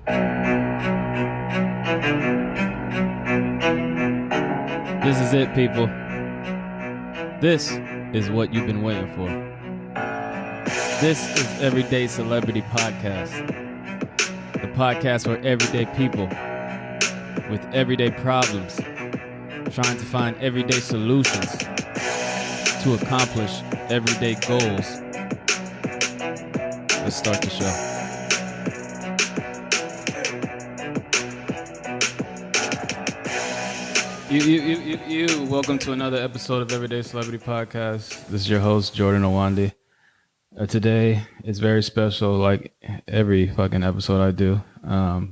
This is it, people. This is what you've been waiting for. This is Everyday Celebrity Podcast. The podcast for everyday people with everyday problems, trying to find everyday solutions to accomplish everyday goals. Let's start the show. Welcome to another episode of Everyday Celebrity Podcast. This is your host, Jordan Owandi. Today is very special, like every fucking episode I do. I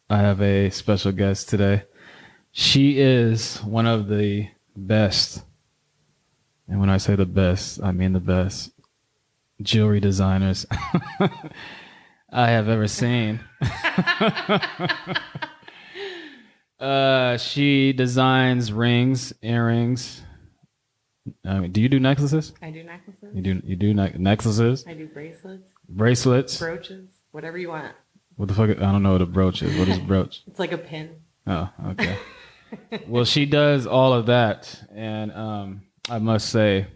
have a special guest today. She is one of the best, and when I say the best, I mean the best jewelry designers I have ever seen. She designs rings, earrings. Do you do necklaces? I do necklaces. You do necklaces? I do bracelets. Brooches. Whatever you want. What the fuck? I don't know what a brooch is. What is a brooch? It's like a pin. Oh, okay. Well, she does all of that, and I must say,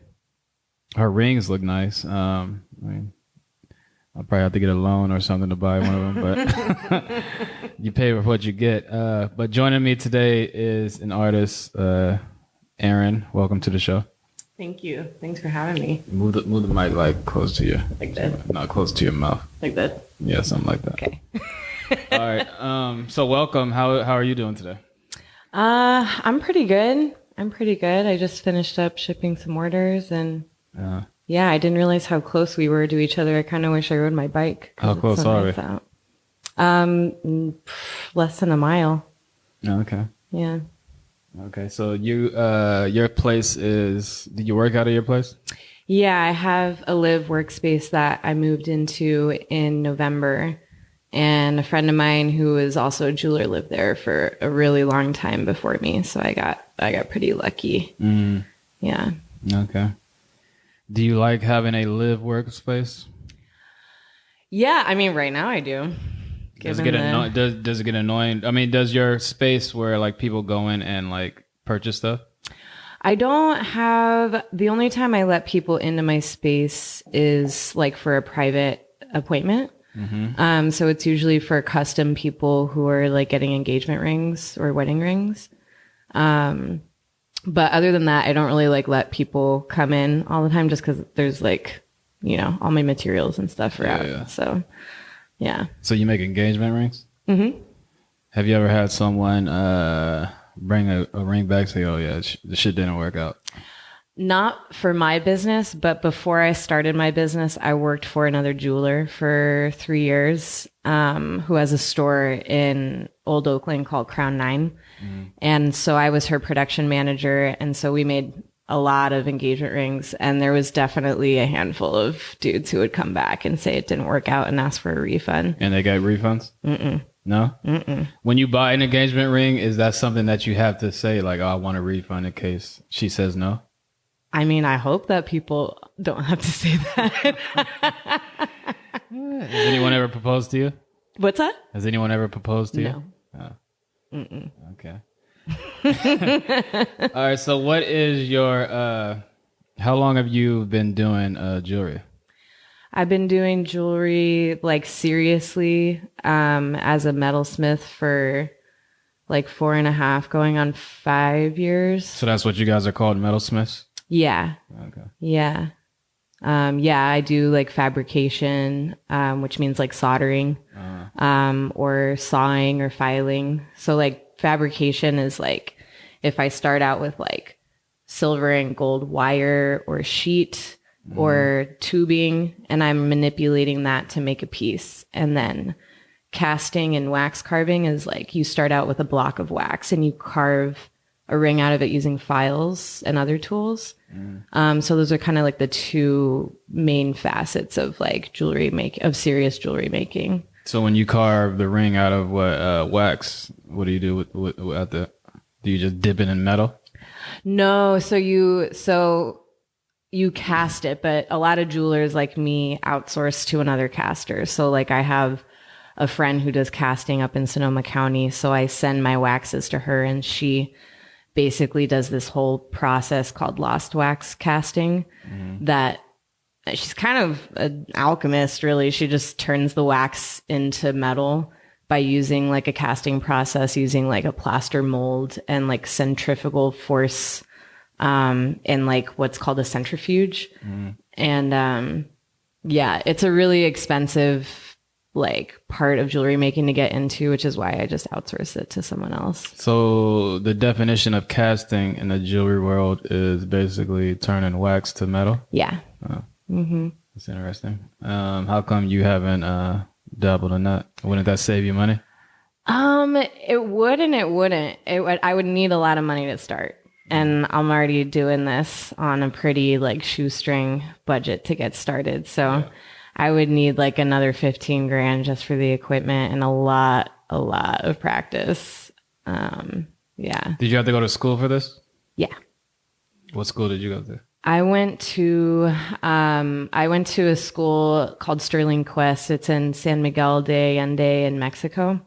her rings look nice. I mean, I'll probably have to get a loan or something to buy one of them, but you pay for what you get. But joining me today is an artist, Erin. Welcome to the show. Thank you. Thanks for having me. Move the mic like close to you. Like that? Not close to your mouth. Like that? Yeah, something like that. Okay. All right. So welcome. How are you doing today? I'm pretty good. I just finished up shipping some orders and yeah, I didn't realize how close we were to each other. I kind of wish I rode my bike. How close are we? Less than a mile. Okay. Yeah. Okay. So your place is, did you work out of your place? Yeah, I have a live workspace that I moved into in November. And a friend of mine who is also a jeweler lived there for a really long time before me. So I got pretty lucky. Yeah. Okay. Do you like having a live workspace? Yeah, I mean, right now I do. Does it get annoying? I mean, does your space where like people go in and like purchase stuff? I don't have. The only time I let people into my space is like for a private appointment. Mm-hmm. So it's usually for custom people who are like getting engagement rings or wedding rings. But other than that, I don't really like let people come in all the time just because there's like, you know, all my materials and stuff are out. Yeah. So, yeah. So you make engagement rings? Mm-hmm. Have you ever had someone bring a ring back and say, oh, yeah, the shit didn't work out? Not for my business, but before I started my business, I worked for another jeweler for 3 years who has a store in Old Oakland called Crown 9. And so I was her production manager. And so we made a lot of engagement rings. And there was definitely a handful of dudes who would come back and say it didn't work out and ask for a refund. And they got refunds? Mm-mm. No? Mm-mm. When you buy an engagement ring, is that something that you have to say, like, oh, I want a refund in case she says no? I mean, I hope that people don't have to say that. Has anyone ever proposed to you? What's that? Has anyone ever proposed to you? No. Oh. Mm-mm. Okay. All right. So what is your, how long have you been doing jewelry? I've been doing jewelry like seriously as a metalsmith for like 4.5 going on 5 years. So that's what you guys are called, metalsmiths? Yeah. Okay. Yeah. Yeah, I do like fabrication, which means like soldering, or sawing or filing. So like fabrication is like if I start out with like silver and gold wire or sheet or tubing, and I'm manipulating that to make a piece. And then casting and wax carving is like you start out with a block of wax and you carve a ring out of it using files and other tools. So those are kind of like the two main facets of like serious jewelry making. So when you carve the ring out of what wax, what do you do with that? Do you just dip it in metal? No, so you cast it, but a lot of jewelers like me outsource to another caster. So like I have a friend who does casting up in Sonoma County. So I send my waxes to her, and she basically does this whole process called lost wax casting that she's kind of an alchemist, really. She just turns the wax into metal by using like a casting process, using like a plaster mold and like centrifugal force, and like what's called a centrifuge. And, yeah, it's a really expensive like part of jewelry making to get into, which is why I just outsource it to someone else. So the definition of casting in the jewelry world is basically turning wax to metal? Yeah. Oh. That's interesting. How come you haven't dabbled in that? Wouldn't that save you money? It would and it wouldn't. I would need a lot of money to start. And I'm already doing this on a pretty like shoestring budget to get started. So I would need like another 15 grand just for the equipment and a lot of practice. Yeah. Did you have to go to school for this? Yeah. What school did you go to? I went to a school called Sterling Quest. It's in San Miguel de Allende in Mexico.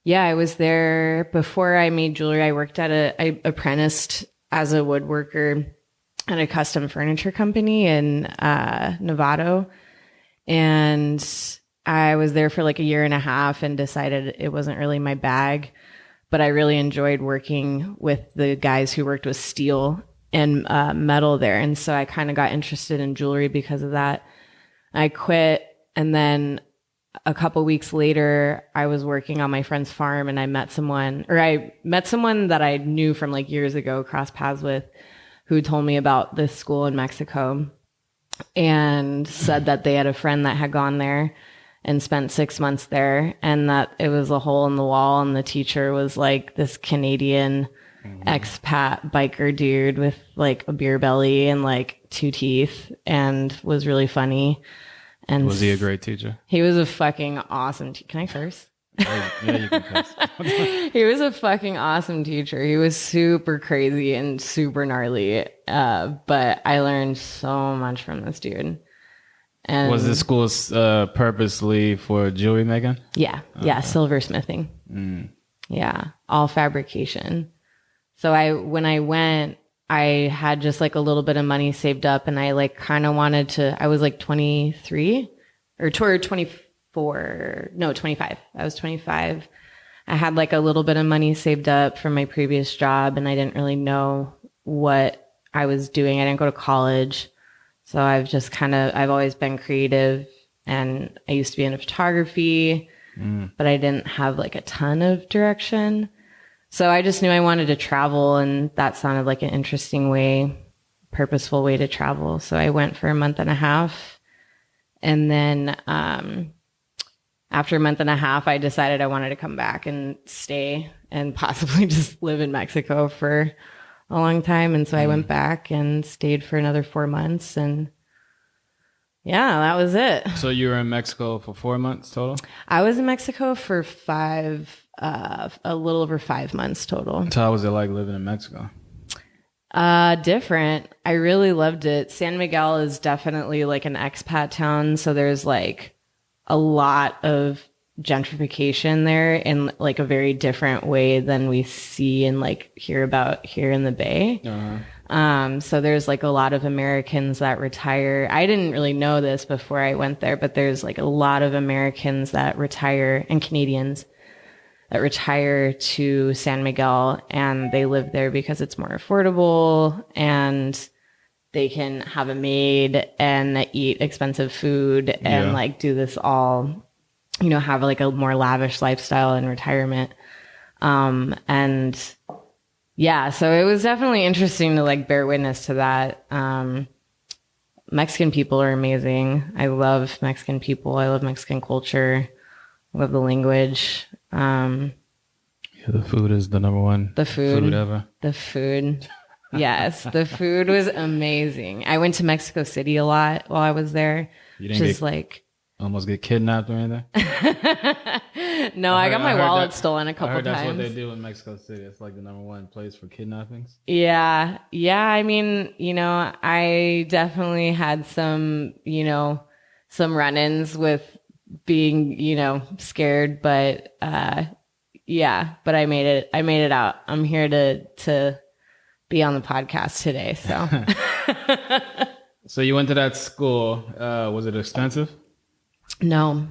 Yeah, I was there before I made jewelry. I worked at I apprenticed as a woodworker at a custom furniture company in Novato. And I was there for like a year and a half and decided it wasn't really my bag. But I really enjoyed working with the guys who worked with steel and metal there. And so I kind of got interested in jewelry because of that. I quit, and then a couple weeks later, I was working on my friend's farm, and I met someone that I knew from like years ago, crossed paths with, who told me about this school in Mexico and said that they had a friend that had gone there and spent 6 months there, and that it was a hole in the wall, and the teacher was like this Canadian expat biker dude with like a beer belly and like 2 teeth, and was really funny. And was he a great teacher? He was a fucking awesome can I curse? Yeah, you can curse. He was a fucking awesome teacher. He was super crazy and super gnarly, but I learned so much from this dude. And was this school purposely for jewelry making? Yeah. Yeah. Silversmithing. Yeah. All fabrication. So when I went, I had just like a little bit of money saved up, and I like kind of wanted to, I was like 23 or 24. No, 25. I was 25. I had like a little bit of money saved up from my previous job, and I didn't really know what I was doing. I didn't go to college. So I've always been creative, and I used to be into photography, but I didn't have like a ton of direction. So I just knew I wanted to travel, and that sounded like an interesting purposeful way to travel. So I went for a month and a half. And then after a month and a half, I decided I wanted to come back and stay and possibly just live in Mexico for a long time. And so I went back and stayed for another 4 months, and yeah, that was it. So you were in Mexico for 4 months total? I was in Mexico for a little over 5 months total. So how was it like living in Mexico? Different. I really loved it. San Miguel is definitely like an expat town. So there's like a lot of gentrification there in like a very different way than we see and like hear about here in the Bay. So there's like a lot of Americans that retire. I didn't really know this before I went there, but there's like a lot of Americans that retire, and Canadians that retire to San Miguel, and they live there because it's more affordable, and they can have a maid and eat expensive food and like do this all, have like a more lavish lifestyle in retirement. And yeah, so it was definitely interesting to like bear witness to that. Mexican people are amazing. I love Mexican people. I love Mexican culture. I love the language. The food is the number one food ever. The food. Yes, the food was amazing. I went to Mexico City a lot while I was there. You didn't almost get kidnapped or anything? No, I got my wallet stolen a couple times. That's what they do in Mexico City. It's like the number one place for kidnappings. Yeah. I mean, I definitely had some run-ins with being, scared, but yeah, but I made it out. I'm here to be on the podcast today. So So you went to that school. Was it expensive? No.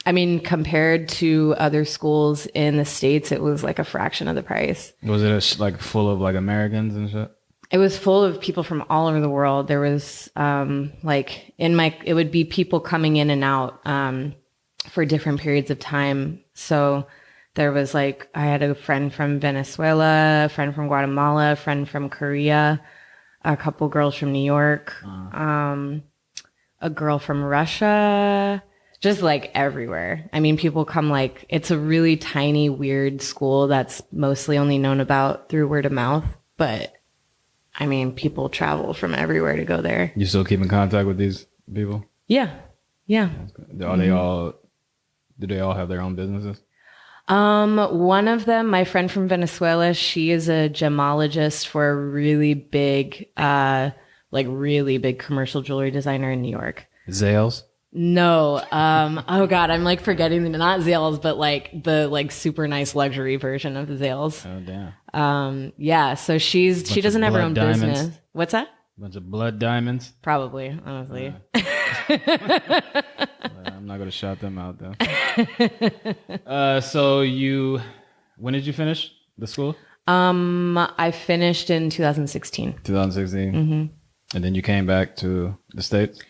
I mean, compared to other schools in the States, it was like a fraction of the price. Was it like full of like Americans and shit? It was full of people from all over the world. There was it would be people coming in and out for different periods of time. So there was I had a friend from Venezuela, a friend from Guatemala, a friend from Korea, a couple girls from New York, a girl from Russia, just everywhere. I mean, people come it's a really tiny, weird school that's mostly only known about through word of mouth. But I mean, people travel from everywhere to go there. You still keep in contact with these people? Yeah. Yeah. Are they all, do they all have their own businesses? One of them, my friend from Venezuela, she is a gemologist for a really big, really big commercial jewelry designer in New York. Zales? No. Oh God, I'm forgetting not Zales, but the super nice luxury version of the Zales. Oh damn. Yeah. So she doesn't have her own business. What's that? Bunch of blood diamonds? Probably, honestly. I'm not gonna shout them out though. When did you finish the school? I finished in 2016. 2016. Mm-hmm. And then you came back to the States?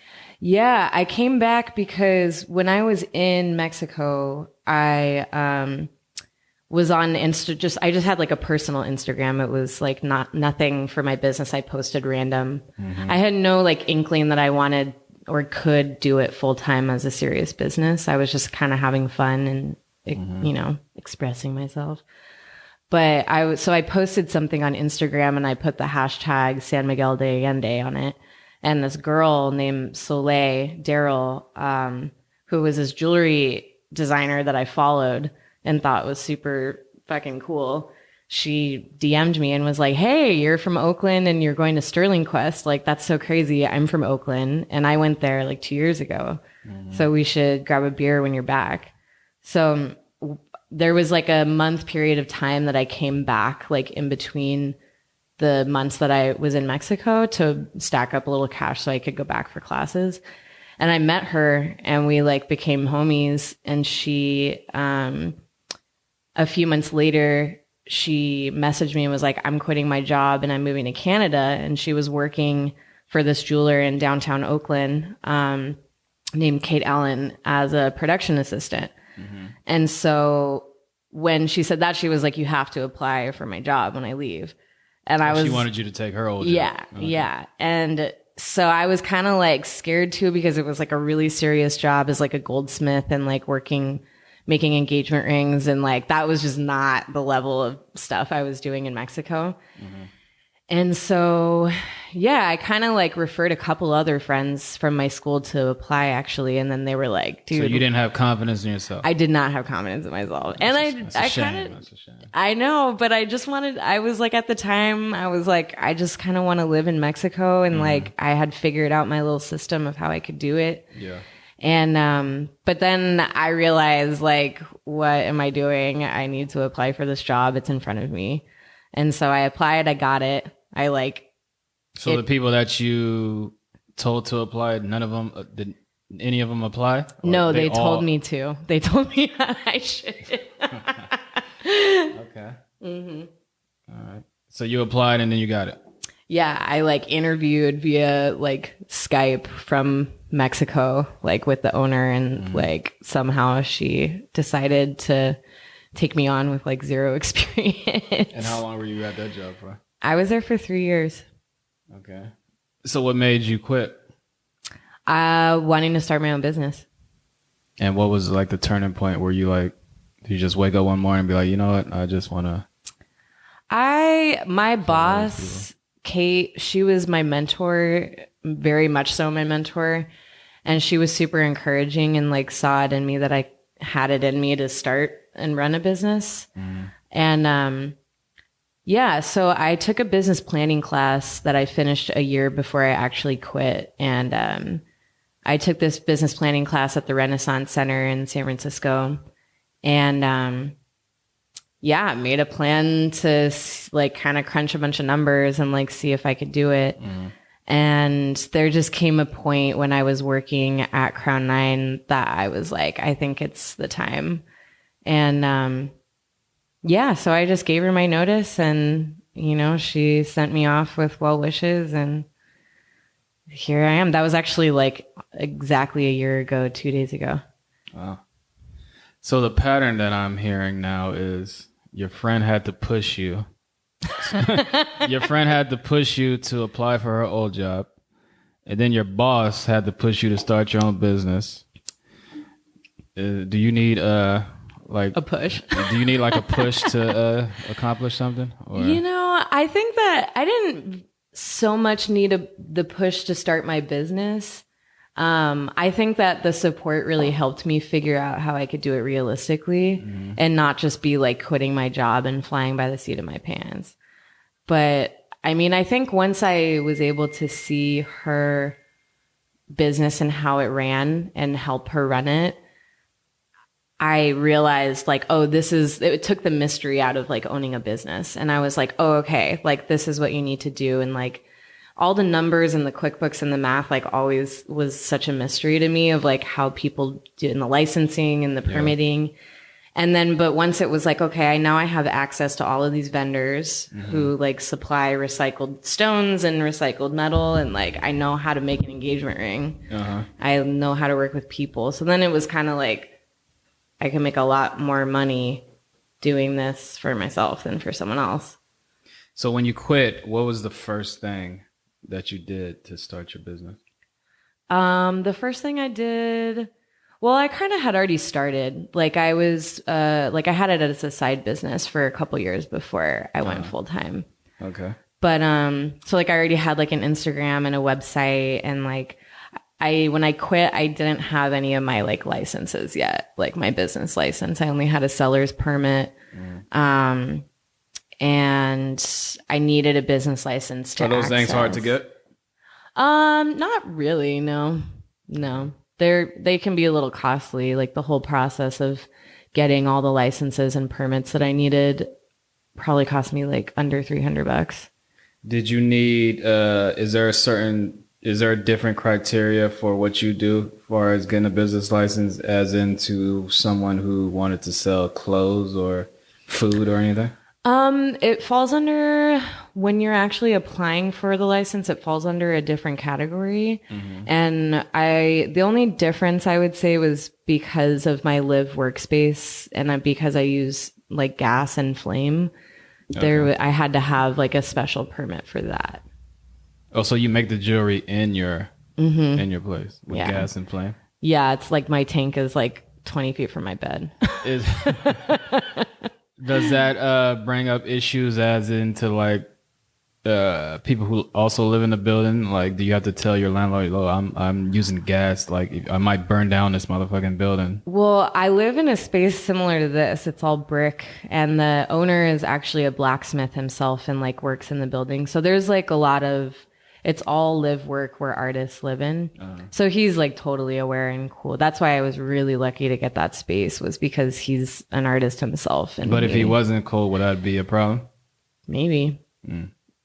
Yeah, I came back because when I was in Mexico, I was on I just had a personal Instagram. It was nothing for my business. I posted random. Mm-hmm. I had no inkling that I wanted or could do it full time as a serious business. I was just kind of having fun and, expressing myself. But I posted something on Instagram and I put the hashtag San Miguel de Allende on it. And this girl named Soleil Daryl, who was this jewelry designer that I followed and thought was super fucking cool, she DM'd me and was like, "Hey, you're from Oakland and you're going to Sterling Quest. That's so crazy. I'm from Oakland and I went there 2 years ago. Mm-hmm. So we should grab a beer when you're back." So there was a month period of time that I came back in between the months that I was in Mexico to stack up a little cash so I could go back for classes. And I met her and we became homies. And she, a few months later, she messaged me and was like, "I'm quitting my job and I'm moving to Canada." And she was working for this jeweler in downtown Oakland, named Kate Allen, as a production assistant. Mm-hmm. And so when she said that, she was like, "You have to apply for my job when I leave." And she wanted you to take her old job. Yeah. Okay. Yeah. And so I was kind of scared too, because it was a really serious job as a goldsmith and making engagement rings. And that was just not the level of stuff I was doing in Mexico. Mm-hmm. And so, yeah, I kind of referred a couple other friends from my school to apply actually. And then they were like, "Dude." So you didn't have confidence in yourself? I did not have confidence in myself. That's a shame. I know, but I was at the time, I was I just kind of want to live in Mexico. And I had figured out my little system of how I could do it. Yeah. And, but then I realized what am I doing? I need to apply for this job. It's in front of me. And so I applied, I got it. So the people that you told to apply, none of them, did any of them apply? No, they told me to. They told me I should. Okay. Mm-hmm. All right. So you applied and then you got it? Yeah, I interviewed via Skype from Mexico, with the owner, and somehow she decided to take me on with zero experience. And how long were you at that job for? I was there for 3 years. Okay. So what made you quit? Wanting to start my own business. And what was the turning point where you did you just wake up one morning and be like, "You know what? I just want to." My boss, Kate, she was my mentor, very much so my mentor. And she was super encouraging and saw it in me that I had it in me to start and run a business. Mm. And, yeah, so I took a business planning class that I finished a year before I actually quit. And, I took this business planning class at the Renaissance Center in San Francisco, and yeah, made a plan to like kind of crunch a bunch of numbers and like see if I could do it. And there just came a point when I was working at Crown 9 that I was like, I think it's the time. And yeah, so I just gave her my notice, and you know, she sent me off with well wishes, and here I am. That was actually like exactly a year ago, 2 days ago. Wow. So the pattern that I'm hearing now is your friend had to push you. Your friend had to push you to apply for her old job. And then your boss had to push you to start your own business. Do you need like a push? Do you need like a push to accomplish something? Or? You know, I think that I didn't so much need the push to start my business. I think that the support really helped me figure out how I could do it realistically and not just be like quitting my job and flying by the seat of my pants. But I mean, I think once I was able to see her business and how it ran and help her run it, I realized like, oh, it took the mystery out of like owning a business. And I was like, oh, okay, like this is what you need to do. And like, all the numbers and the QuickBooks and the math, like always was such a mystery to me of like how people do in the licensing and the permitting. Yeah. And then, but once it was like, okay, now I have access to all of these vendors who like supply recycled stones and recycled metal. And like, I know how to make an engagement ring. I know how to work with people. So then it was kind of like, I can make a lot more money doing this for myself than for someone else. So when you quit, what was the first thing that you did to start your business? The first thing I did, well, I kind of had already started. Like I was, like I had it as a side business for a couple years before I went full time. Okay. But, so like I already had like an Instagram and a website, and like when I quit, I didn't have any of my like licenses yet, like my business license. I only had a seller's permit. And I needed a business license to access. Are those things hard to get? Not really. No. They can be a little costly. Like the whole process of getting all the licenses and permits that I needed probably cost me like under $300. Did you need, is there a different criteria for what you do as far as getting a business license as into someone who wanted to sell clothes or food or anything? It falls under, when you're actually applying for the license, it falls under a different category. And the only difference I would say was because of my live workspace and because I use like gas and flame, I had to have like a special permit for that. Oh, so you make the jewelry in your place with gas and flame? Yeah, it's like my tank is like 20 feet from my bed. Does that bring up issues as into like people who also live in the building? Like, do you have to tell your landlord, "Oh, I'm using gas. Like, I might burn down this motherfucking building"? Well, I live in a space similar to this. It's all brick, and the owner is actually a blacksmith himself, and like works in the building. So there's like a lot of. It's all live work where artists live in. So he's like totally aware and cool. That's why I was really lucky to get that space, was because he's an artist himself. But if he wasn't cool, would that be a problem? Maybe.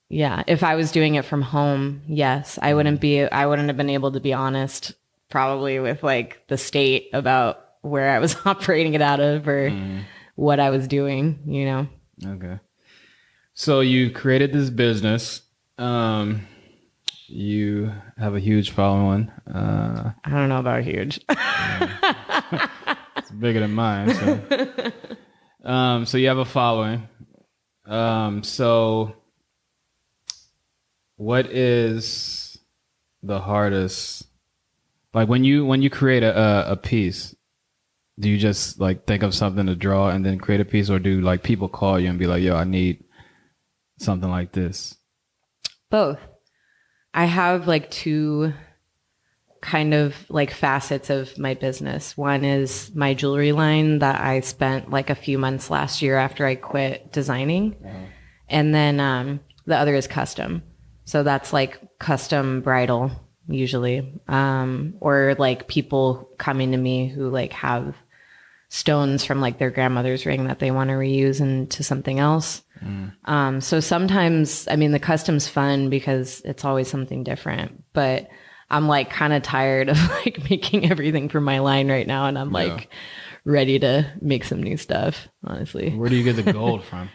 Yeah. If I was doing it from home, yes. I wouldn't have been able to be honest probably with like the state about where I was operating it out of or what I was doing, you know? Okay. So you created this business. You have a huge following. I don't know about huge. It's bigger than mine. So you have a following. So what is the hardest? Like when you create a piece, do you just like think of something to draw and then create a piece, or do like people call you and be like, "Yo, I need something like this"? Both. I have like two kind of like facets of my business. One is my jewelry line that I spent like a few months last year after I quit designing. And then the other is custom. So that's like custom bridal usually. Or like people coming to me who like have stones from like their grandmother's ring that they want to reuse into something else. So sometimes, I mean, the custom's fun because it's always something different, but I'm like kind of tired of like making everything for my line right now. And I'm like ready to make some new stuff, honestly. Where do you get the gold from?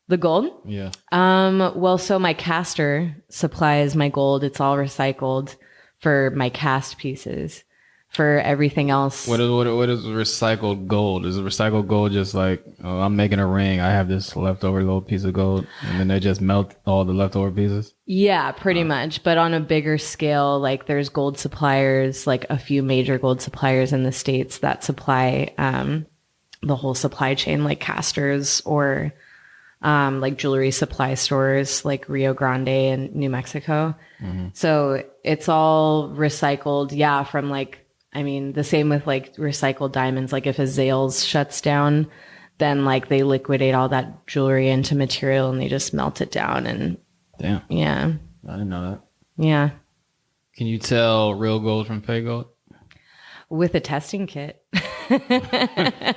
The gold? Yeah. Well, so my caster supplies my gold. It's all recycled for my cast pieces. For everything else. What is recycled gold? Is recycled gold just like, oh, I'm making a ring, I have this leftover little piece of gold, and then they just melt all the leftover pieces? Yeah, pretty much. But on a bigger scale, like there's gold suppliers, like a few major gold suppliers in the States that supply the whole supply chain, like casters or like jewelry supply stores like Rio Grande in New Mexico. So it's all recycled, from like, I mean, the same with like recycled diamonds. Like if a Zales shuts down, then like they liquidate all that jewelry into material and they just melt it down. And damn. Yeah. I didn't know that. Yeah. Can you tell real gold from fake gold? With a testing kit.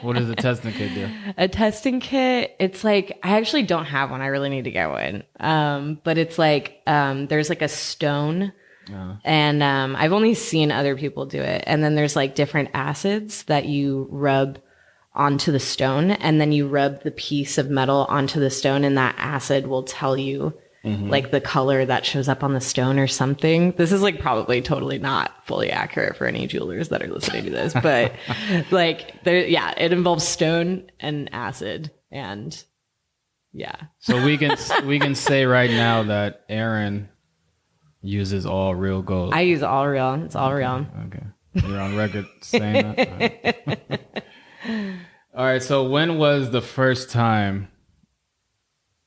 What does a testing kit do? A testing kit, it's like, I actually don't have one. I really need to get one. But it's like, there's like a stone. And I've only seen other people do it. And then there's like different acids that you rub onto the stone, and then you rub the piece of metal onto the stone, and that acid will tell you like the color that shows up on the stone or something. This is like probably totally not fully accurate for any jewelers that are listening to this, but like it involves stone and acid, and So we can say right now that Erin uses all real gold. I use all real. It's all real. Okay. You're on record saying that? All right. So when was the first time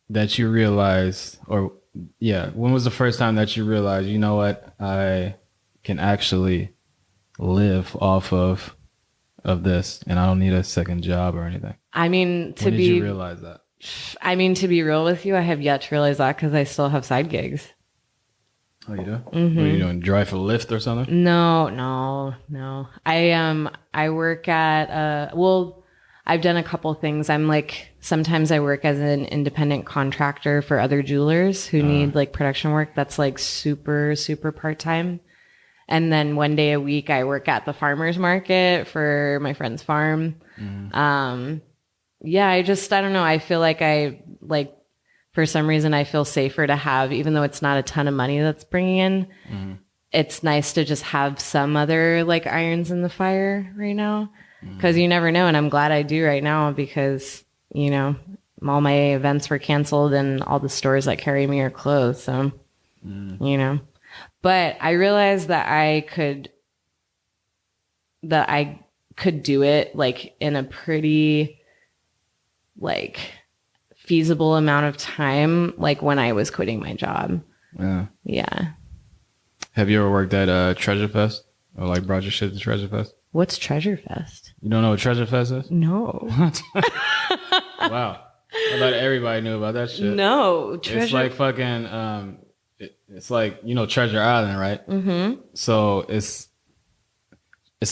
that you realized, when was the first time that you realized, you know what, I can actually live off of this and I don't need a second job or anything? I mean, when did you realize that? I mean, to be real with you, I have yet to realize that because I still have side gigs. Oh, you do? What are you doing? Drive for Lyft or something? No. I work at I've done a couple things. I'm like, sometimes I work as an independent contractor for other jewelers who need like production work that's like super, super part-time. And then one day a week I work at the farmer's market for my friend's farm. I don't know. I feel like for some reason, I feel safer to have, even though it's not a ton of money that's bringing in, it's nice to just have some other like irons in the fire right now, because you never know. And I'm glad I do right now because, you know, all my events were canceled and all the stores that carry me are closed. So, you know, but I realized that I could do it like in a pretty like feasible amount of time, like when I was quitting my job. Yeah. Have you ever worked at Treasure Fest or like brought your shit to Treasure Fest? What's Treasure Fest? You don't know what Treasure Fest is? No. Wow. I thought everybody knew about that shit. No. Treasure. It's like fucking, it's like, you know, Treasure Island, right? So it's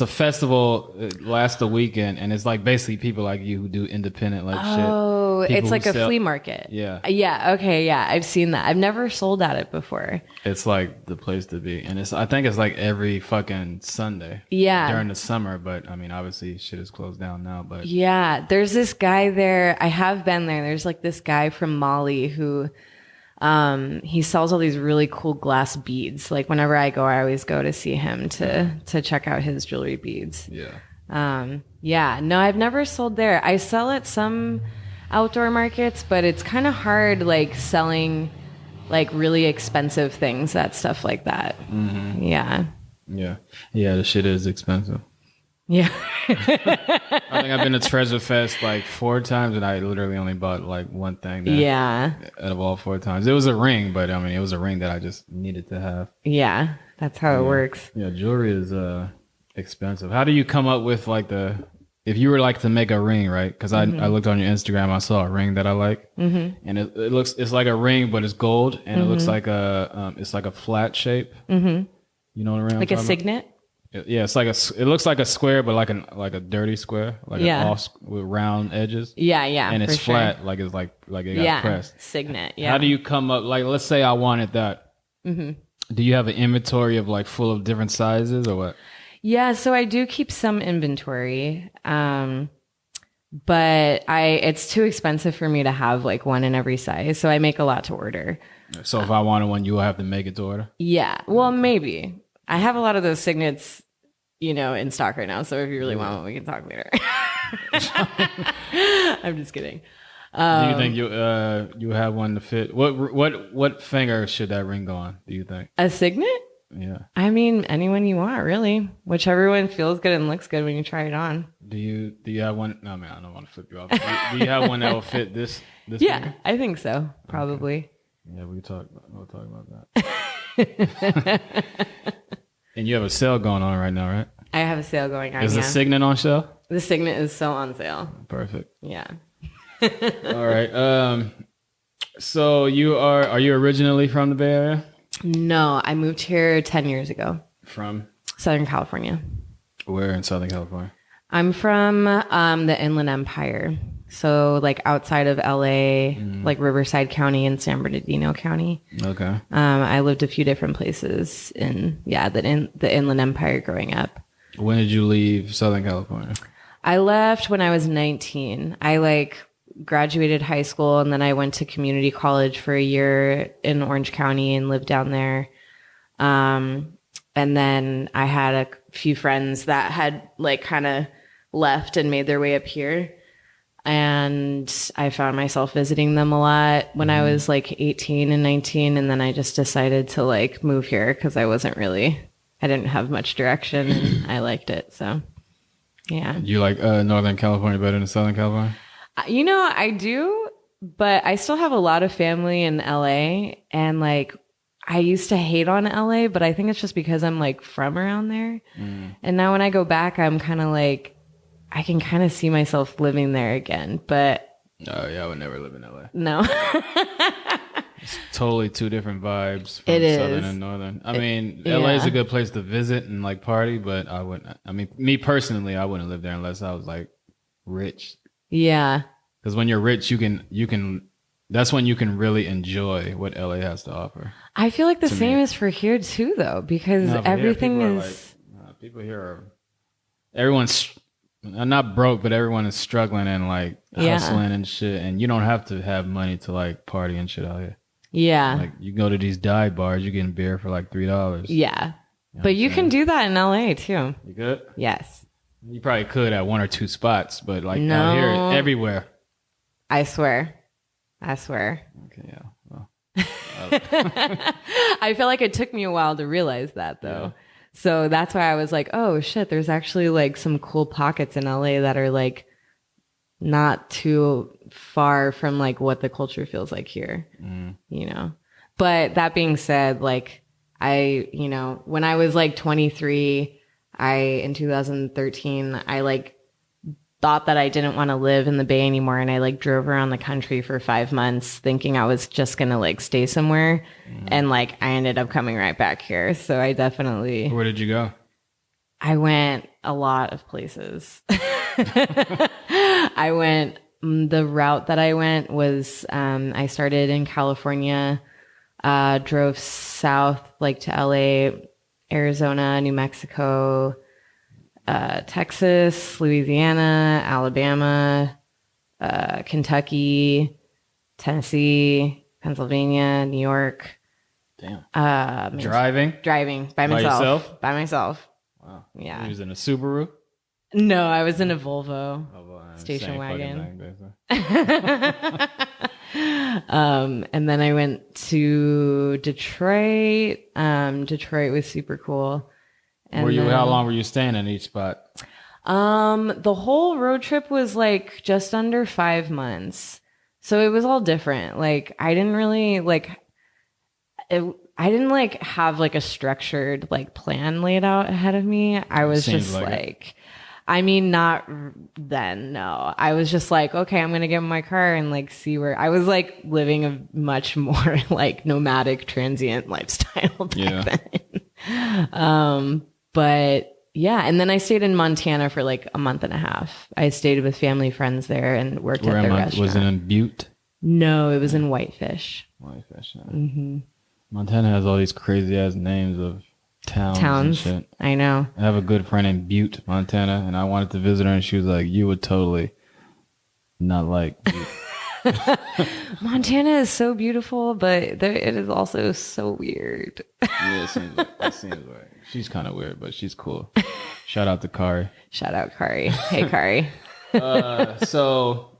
a festival. It lasts a weekend, and it's like basically people like you who do independent like shit. Oh, it's like a flea market. Yeah. Yeah. Okay. Yeah, I've seen that. I've never sold at it before. It's like the place to be, and I think it's like every fucking Sunday. Yeah. During the summer, but I mean, obviously, shit is closed down now. But yeah, there's this guy there. I have been there. There's like this guy from Mali who. He sells all these really cool glass beads. Like whenever I go, I always go to see him to check out his jewelry beads. Yeah. No, I've never sold there. I sell at some outdoor markets, but it's kind of hard, like selling like really expensive things at stuff like that. Yeah. The shit is expensive. Yeah. I think I've been to Treasure Fest like 4 times, and I literally only bought like one thing. Out of all 4 times, it was a ring, but I mean, it was a ring that I just needed to have. Yeah, that's how it works. Yeah, jewelry is expensive. How do you come up with like if you were like to make a ring, right? Because I looked on your Instagram, I saw a ring that I like, and it's like a ring, but it's gold, and it looks like it's like a flat shape. You know what I'm Like a talking signet? about? Yeah, it's like it looks like a square, but like a dirty square, like an off with round edges. Yeah, And it's for sure. flat, like it's like it got pressed. Signet. Yeah. How do you come up? Like, let's say I wanted that. Mm-hmm. Do you have an inventory of like full of different sizes or what? Yeah, so I do keep some inventory. But it's too expensive for me to have like one in every size. So I make a lot to order. So if I wanted one, you will have to make it to order? Yeah. Well, maybe. I have a lot of those signets, in stock right now. So if you really want one, we can talk later. I'm just kidding. Do you think you have one to fit? What finger should that ring go on, do you think? A signet? Yeah. I mean, anyone you want, really. Whichever one feels good and looks good when you try it on. Do you have one? No, man, I don't want to flip you off. Do you have one that will fit this Yeah, finger? I think so. Probably. Okay. Yeah, we'll talk about that. And you have a sale going on right now, right? I have a sale going on. Is the signet on sale? The signet is so on sale. Perfect. Yeah. All right. So are you originally from the Bay Area? No, I moved here 10 years ago. From? Southern California. Where in Southern California? I'm from the Inland Empire. So like outside of LA, like Riverside County and San Bernardino County. Okay. I lived a few different places in the Inland Empire growing up. When did you leave Southern California? I left when I was 19. I graduated high school and then I went to community college for a year in Orange County and lived down there. And then I had a few friends that had kind of left and made their way up here. And I found myself visiting them a lot when I was 18 and 19. And then I just decided to move here because I didn't have much direction and I liked it. So yeah. You like Northern California better than Southern California? I do, but I still have a lot of family in LA and I used to hate on LA, but I think it's just because I'm from around there. And now when I go back, I'm kind of I can kind of see myself living there again, but. Oh yeah, I would never live in LA. No. It's totally two different vibes from it Southern is. and Northern. I mean, LA is a good place to visit and party, but I wouldn't. I mean, me personally, I wouldn't live there unless I was rich. Yeah. Because when you're rich, you can. That's when you can really enjoy what LA has to offer. I feel like the same is for here too, though, because everything is. People here are. Everyone's not broke, but everyone is struggling and hustling and shit. And you don't have to have money to party and shit out here. Yeah. You go to these dive bars, you're getting beer for $3. Yeah. But you can do that in LA too. You good? Yes. You probably could at one or two spots, but no. Out here, everywhere. I swear. Okay, yeah. Well, I feel like it took me a while to realize that though. Yeah. So that's why I was oh shit, there's actually some cool pockets in LA that are not too far from what the culture feels like here. But that being said, I, when I was 23, in 2013, I thought that I didn't want to live in the Bay anymore. And I drove around the country for 5 months thinking I was just going to stay somewhere. And I ended up coming right back here. So I definitely. Where did you go? I went a lot of places. The route that I went was, I started in California, drove south, to LA, Arizona, New Mexico, Texas, Louisiana, Alabama, Kentucky, Tennessee, Pennsylvania, New York. Damn. Driving by myself. Yourself? By myself. Wow. Yeah. You was in a Subaru? No, I was in a Volvo station wagon. And then I went to Detroit. Detroit was super cool. And how long were you staying in each spot? The whole road trip was just under 5 months. So it was all different. I didn't really I didn't have a structured plan laid out ahead of me. I was just I mean, not then, no. I was just okay, I'm going to get in my car and see where I was living a much more nomadic transient lifestyle back then. But yeah, and then I stayed in Montana for like a month and a half. I stayed with family friends there and worked at their restaurant. Was it in Butte? No, it was in Whitefish. Whitefish. Yeah. Montana has all these crazy ass names of towns and shit. I know. I have a good friend in Butte, Montana, and I wanted to visit her, and she was like, "You would totally not like Butte." Montana is so beautiful, but it is also so weird. Yeah, it seems like she's kind of weird, but she's cool. Shout out to Kari. Shout out Kari. Hey, Kari. So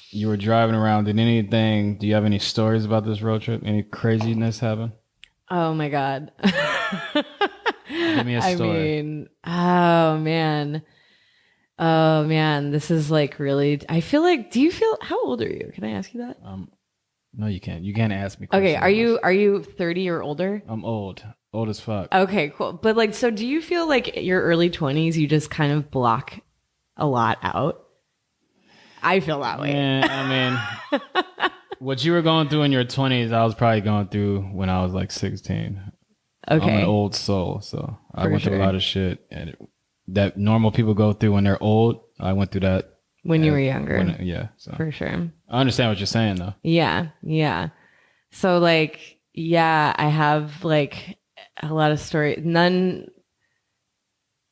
you were driving around. Do you have any stories about this road trip? Any craziness happen? Oh my God. Give me a story. Oh man, this is like really, I feel like, how old are you? Can I ask you that? No, you can't. You can't ask me questions. Okay, are you 30 or older? I'm old as fuck. Okay, cool. But like, so do you feel like your early 20s, you just kind of block a lot out? I feel that way. Yeah, I mean, what you were going through in your 20s, I was probably going through when I was like 16. Okay. I'm an old soul, so I went through a lot of shit that normal people go through when they're old. I went through that when you were younger. So. For sure. I understand what you're saying, though. Yeah. So like, yeah, I have like a lot of stories. None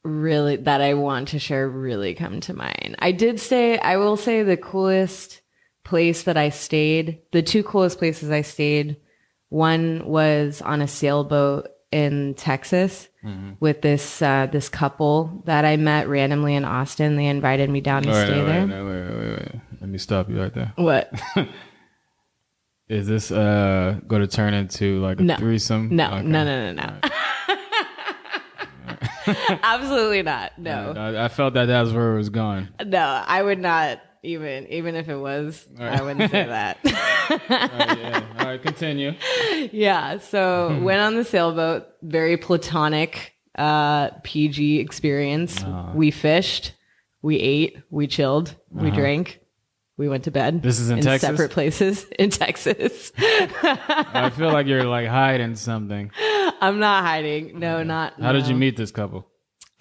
really that I want to share really come to mind. I will say the coolest place that I stayed, the two coolest places I stayed, one was on a sailboat in Texas with this couple that I met randomly in Austin. They invited me down to stay there. Wait. Let me stop you right there. What? Is this going to turn into like a threesome? No, okay. No. Right. Absolutely not. No. I felt that was where it was going. No, I would not even if it was. Right. I wouldn't say that. All right, continue. Yeah, so went on the sailboat, very platonic PG experience. We fished, we ate, we chilled, we drank, we went to bed. This is in Texas? Separate places in Texas. I feel like you're like hiding something. I'm not hiding. No, not. How did you meet this couple?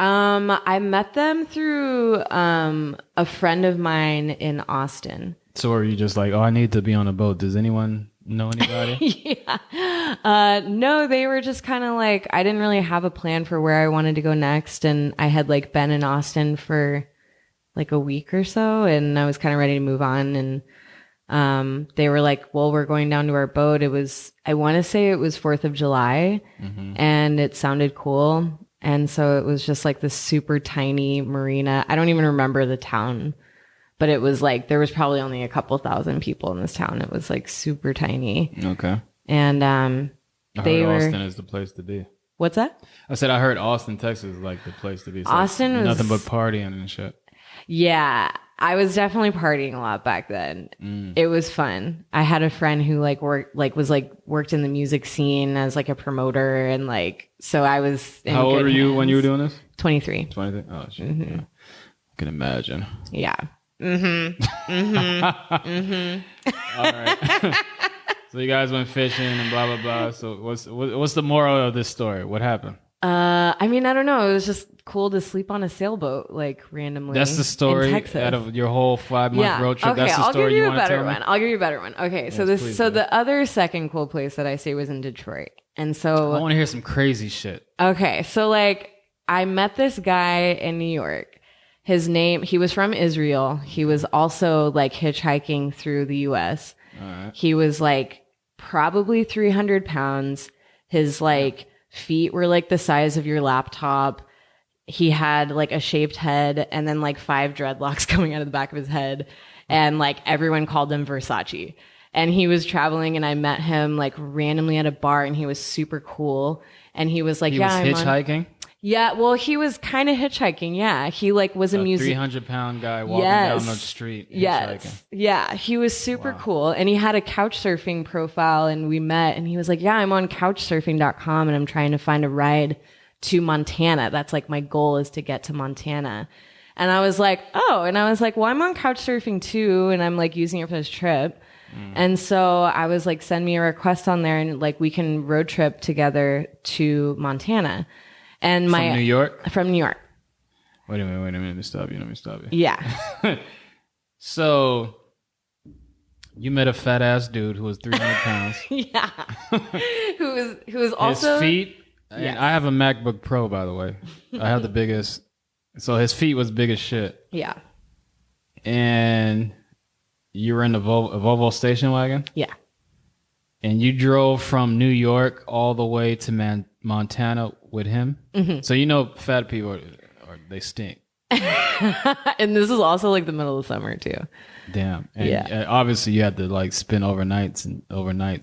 I met them through a friend of mine in Austin. So are you just like, I need to be on a boat? Does anyone know anybody? Yeah. No, they were just kind of like, I didn't really have a plan for where I wanted to go next. And I had like been in Austin for like a week or so, and I was kind of ready to move on. And they were like, well, we're going down to our boat. I want to say it was 4th of July, and it sounded cool. And so it was just like this super tiny marina. I don't even remember the town, but it was like, there was probably only a couple thousand people in this town. It was like super tiny. Okay. And I heard Austin is the place to be. What's that? I said I heard Austin, Texas is like the place to be. So Austin was nothing but partying and shit. Yeah. I was definitely partying a lot back then. It was fun. I had a friend who worked in the music scene as like a promoter, and like, so I was in How old were you hands. when you were doing this? 23. 23? Oh shit. Yeah. I can imagine. Yeah. All right. So you guys went fishing and blah blah blah. So what's the moral of this story? What happened? I mean, I don't know. It was just cool to sleep on a sailboat, like randomly. That's the story out of your whole 5-month road trip. Okay, That's the I'll story give you you a want to better tell one. me? I'll give you a better one. Okay, Yes, so the other second cool place that I stayed was in Detroit, and so I want to hear some crazy shit. Okay, so like I met this guy in New York. He was from Israel. He was also like hitchhiking through the U.S. All right. He was like probably 300 pounds. His like feet were like the size of your laptop. He had like a shaved head and then like 5 dreadlocks coming out of the back of his head. And like everyone called him Versace. And he was traveling, and I met him like randomly at a bar, and he was super cool. And he was like, He was hitchhiking? Yeah, well, he was kind of hitchhiking. Yeah, he like was a music 300-pound guy walking down the street. Yes, yeah, he was super cool, and he had a couch surfing profile, and we met, and he was like, "Yeah, I'm on couchsurfing.com, and I'm trying to find a ride to Montana. That's like my goal is to get to Montana." And I was like, "Oh," and I was like, "Well, I'm on couchsurfing too, and I'm like using it for this trip." And so I was like, send me a request on there and like we can road trip together to Montana. And From New York? From New York. Wait a minute. Let me stop you. Yeah. So you met a fat ass dude who was 300 pounds. Yeah. who was also his feet. Yes. I have a MacBook Pro, by the way. I have the biggest. So his feet was big as shit. Yeah. And you were in a Volvo station wagon? Yeah. And you drove from New York all the way to Montana with him? Mm-hmm. So you know fat people, they stink. And this is also like the middle of summer too. Damn. And obviously you had to like spend overnights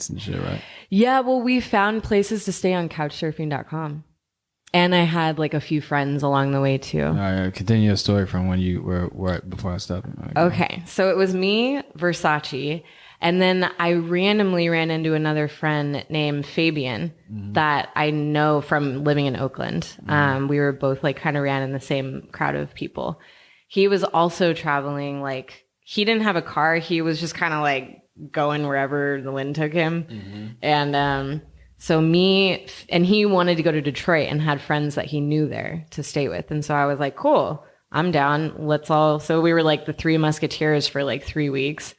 and shit, right? Yeah, well, we found places to stay on couchsurfing.com. And I had like a few friends along the way too. All right, continue your story from when you were before I stopped. Okay, so it was me, Versace, and then I randomly ran into another friend named Fabian that I know from living in Oakland. We were both like kind of ran in the same crowd of people. He was also traveling, like he didn't have a car. He was just kind of like going wherever the wind took him. And so me and he wanted to go to Detroit and had friends that he knew there to stay with. And so I was like, cool, I'm down. So we were like the Three Musketeers for like 3 weeks.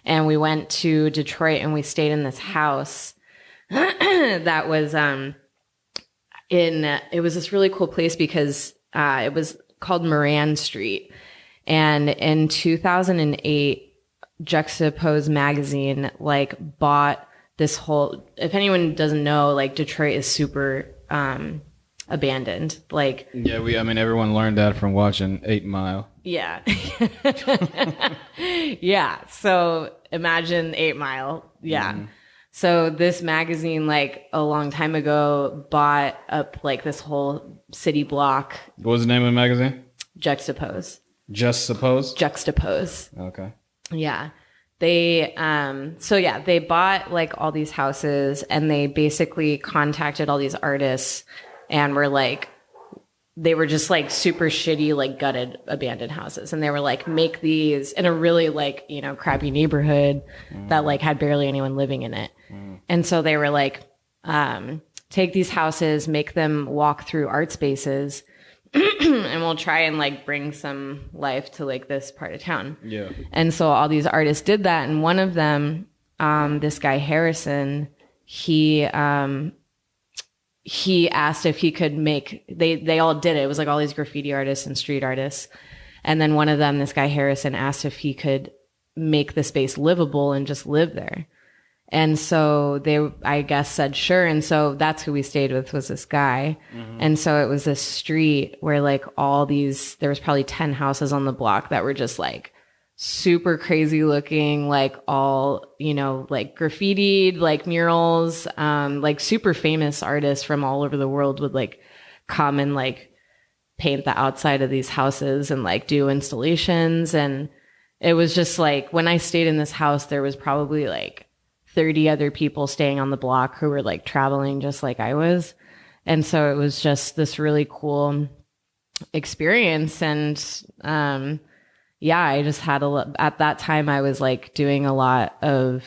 And we went to Detroit and we stayed in this house that was, it was this really cool place because, it was called Moran Street. And in 2008, Juxtapose magazine like bought this whole, if anyone doesn't know, like Detroit is super abandoned. Like, yeah, everyone learned that from watching 8 Mile. Yeah. Yeah. So imagine 8 Mile. Yeah. So this magazine, like a long time ago, bought up like this whole city block. What was the name of the magazine? Juxtapose. Just Suppose? Juxtapose. Okay. Yeah. They they bought like all these houses and they basically contacted all these artists and were like, they were just like super shitty, like gutted, abandoned houses. And they were like, make these in a really like, you know, crappy neighborhood that like had barely anyone living in it. And so they were like, take these houses, make them walk through art spaces and we'll try and like bring some life to like this part of town. Yeah. And so all these artists did that. And one of them, this guy Harrison, he asked if he could make, they all did it. It was like all these graffiti artists and street artists. And then one of them, this guy Harrison, asked if he could make the space livable and just live there. And so they, I guess, said sure. And so that's who we stayed with, was this guy. And so it was this street where like there was probably 10 houses on the block that were just like super crazy looking, like all, you know, like graffitied, like murals, like super famous artists from all over the world would like come and like paint the outside of these houses and like do installations. And it was just like, when I stayed in this house, there was probably like 30 other people staying on the block who were like traveling just like I was. And so it was just this really cool experience. And, yeah, I just had at that time I was like doing a lot of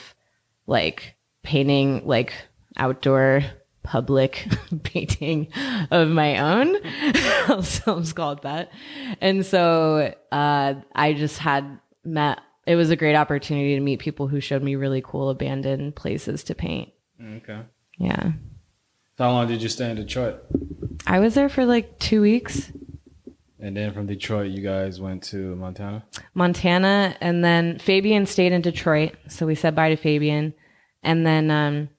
like painting, like outdoor public painting of my own. It's called that. And so, I just had it was a great opportunity to meet people who showed me really cool abandoned places to paint. Okay. Yeah. So how long did you stay in Detroit? I was there for like 2 weeks. And then from Detroit, you guys went to Montana? Montana, and then Fabian stayed in Detroit. So we said bye to Fabian. And then